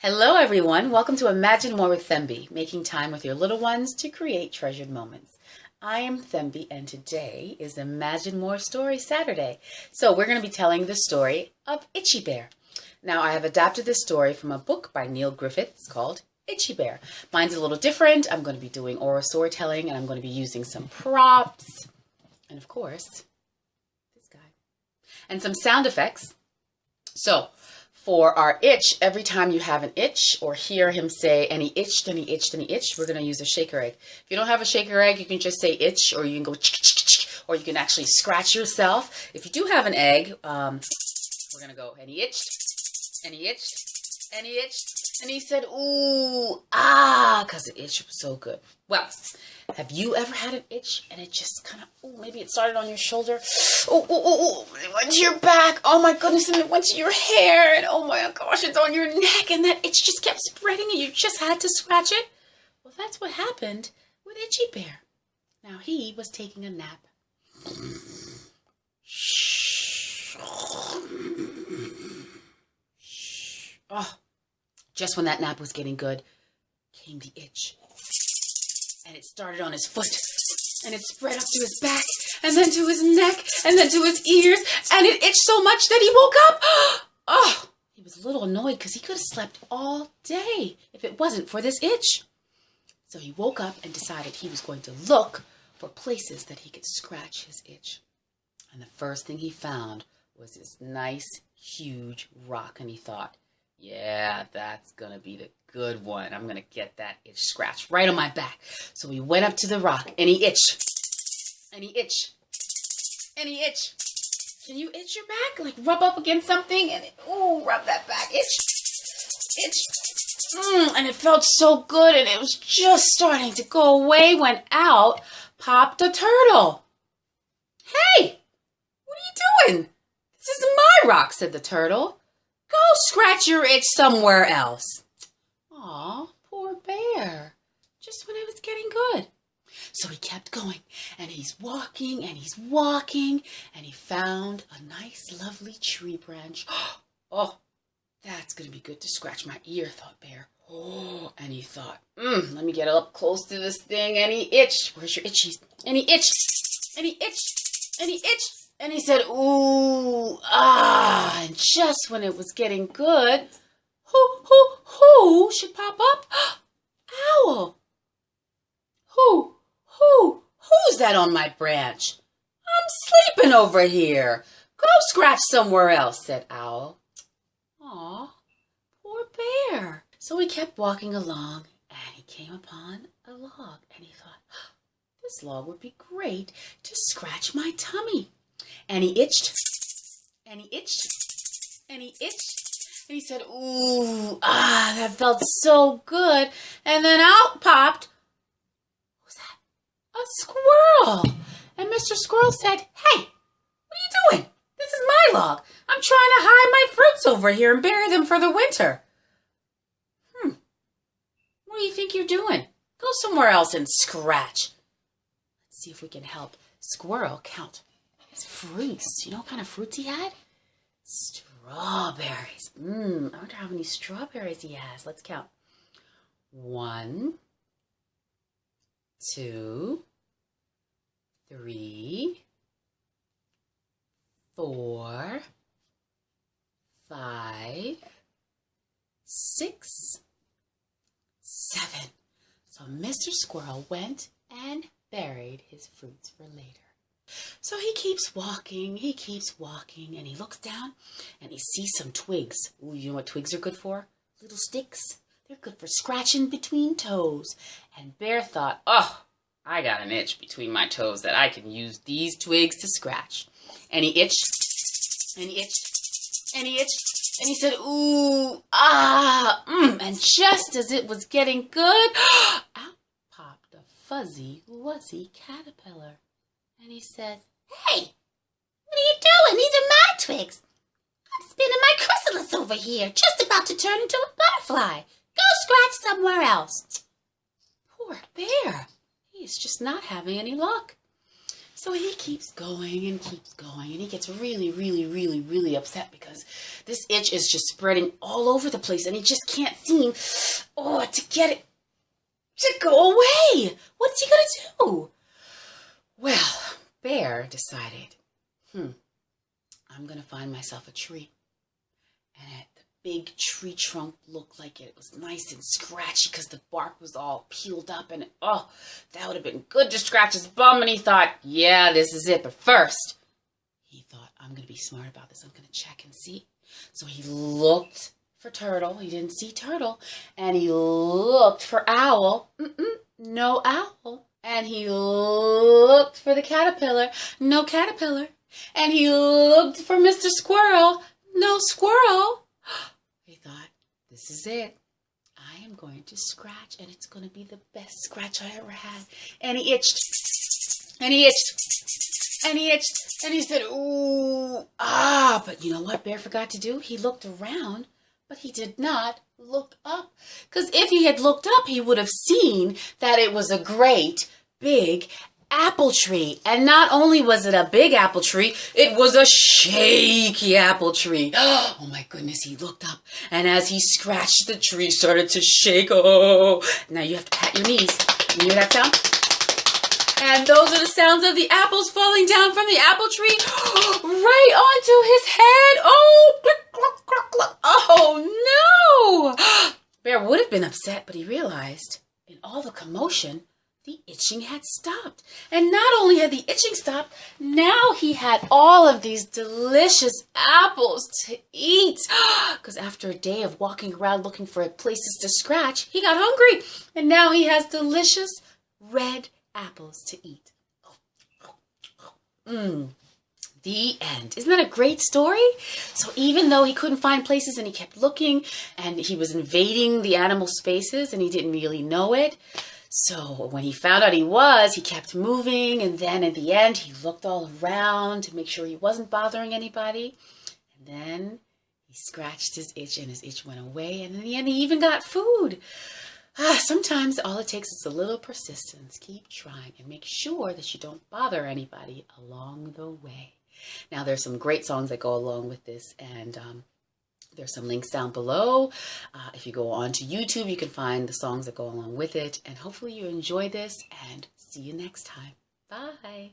Hello everyone, welcome to Imagine More with Themby, making time with your little ones to create treasured moments. I am Themby and today is Imagine More Story Saturday. So we're going to be telling the story of Itchy Bear. Now I have adapted this story from a book by Neil Griffiths called Itchy Bear. Mine's a little different. I'm going to be doing oral storytelling and I'm going to be using some props and of course this guy and some sound effects. So for our itch, every time you have an itch or hear him say, and he itched, and he itched, and he itched, we're going to use a shaker egg. If you don't have a shaker egg, you can just say itch, or you can go or you can actually scratch yourself. If you do have an egg, we're going to go, and he itched, and he itched, and he itched, and he said, ooh, ah, because the itch was so good. Well, have you ever had an itch and it just kind of, oh, maybe it started on your shoulder, oh, it went to your back, oh my goodness, and it went to your hair, and oh my gosh, it's on your neck, and that itch just kept spreading and you just had to scratch it? Well, that's what happened with Itchy Bear. Now, he was taking a nap. Oh, just when that nap was getting good, came the itch. And it started on his foot, and it spread up to his back, and then to his neck, and then to his ears, and it itched so much that he woke up. Oh, he was a little annoyed because he could have slept all day if it wasn't for this itch. So he woke up and decided he was going to look for places that he could scratch his itch. And the first thing he found was this nice, huge rock, and he thought, yeah, that's going to be the good one. I'm going to get that itch scratched right on my back. So he went up to the rock, and he itched, and he itched, and he itched. Can you itch your back? Like rub up against something, and ooh, rub that back. Itch. And it felt so good, and it was just starting to go away when out popped a turtle. Hey, what are you doing? This is my rock, said the turtle. Go scratch your itch somewhere else. Aw, poor bear. Just when it was getting good. So he kept going, and he's walking, and he's walking, and he found a nice, lovely tree branch. Oh, that's going to be good to scratch my ear, thought Bear. Oh, and he thought, let me get up close to this thing, and he itched. Where's your itchies? And he itched, and he itched, and he itched. And he said, ooh, ah, and just when it was getting good, who should pop up? Owl. Who's that on my branch? I'm sleeping over here. Go scratch somewhere else, said Owl. Aw, poor bear. So he kept walking along, and he came upon a log, and he thought, this log would be great to scratch my tummy. And he itched, and he itched, and he itched, and he said, ooh, ah, that felt so good. And then out popped, what was that? A squirrel. And Mr. Squirrel said, hey, what are you doing? This is my log. I'm trying to hide my fruits over here and bury them for the winter. What do you think you're doing? Go somewhere else and scratch. Let's see if we can help Squirrel count his fruits. You know what kind of fruits he had? Strawberries. I wonder how many strawberries he has. Let's count. 1, 2, 3, 4, 5, 6, 7. So Mr. Squirrel went and buried his fruits for later. So he keeps walking, and he looks down, and he sees some twigs. Ooh, you know what twigs are good for? Little sticks. They're good for scratching between toes. And Bear thought, oh, I got an itch between my toes that I can use these twigs to scratch. And he itched, and he itched, and he itched, and he said, ooh, ah, and just as it was getting good, out popped a fuzzy, wuzzy caterpillar. And he said, hey, what are you doing? These are my twigs. I'm spinning my chrysalis over here, just about to turn into a butterfly. Go scratch somewhere else. Poor bear. He is just not having any luck. So he keeps going and keeps going, and he gets really, really, really, really upset because this itch is just spreading all over the place, and he just can't seem, to get it to go away. What's he going to do? Well, Bear decided, I'm going to find myself a tree. And the big tree trunk looked like it was nice and scratchy because the bark was all peeled up. And that would have been good to scratch his bum. And he thought, yeah, this is it. But first, he thought, I'm going to be smart about this. I'm going to check and see. So he looked for Turtle. He didn't see Turtle. And he looked for Owl. No owl. And he looked for the caterpillar. No caterpillar. And he looked for Mr. Squirrel. No squirrel. He thought, this is it. I am going to scratch, and it's going to be the best scratch I ever had. And he itched. And he itched. And he itched. And he said, ooh, But you know what Bear forgot to do? He looked around, but he did not look up. Because if he had looked up, he would have seen that it was a great, big apple tree. And not only was it a big apple tree, it was a shaky apple tree. Oh my goodness, he looked up, and as he scratched, the tree started to shake. Oh, now you have to pat your knees. You hear that sound? And those are the sounds of the apples falling down from the apple tree right onto his head. Oh, click, cluck, cluck, cluck. Oh no! Bear would have been upset, but he realized in all the commotion, the itching had stopped. And not only had the itching stopped, now he had all of these delicious apples to eat. Because after a day of walking around looking for places to scratch, he got hungry. And now he has delicious red apples to eat. The end. Isn't that a great story? So even though he couldn't find places and he kept looking and he was invading the animal spaces and he didn't really know it, so when he found out he kept moving, and then at the end, he looked all around to make sure he wasn't bothering anybody. And then he scratched his itch, and his itch went away, and in the end, he even got food. Sometimes all it takes is a little persistence. Keep trying, and make sure that you don't bother anybody along the way. Now, there's some great songs that go along with this, and there's some links down below. If you go on to YouTube, you can find the songs that go along with it. And hopefully you enjoy this, and see you next time. Bye.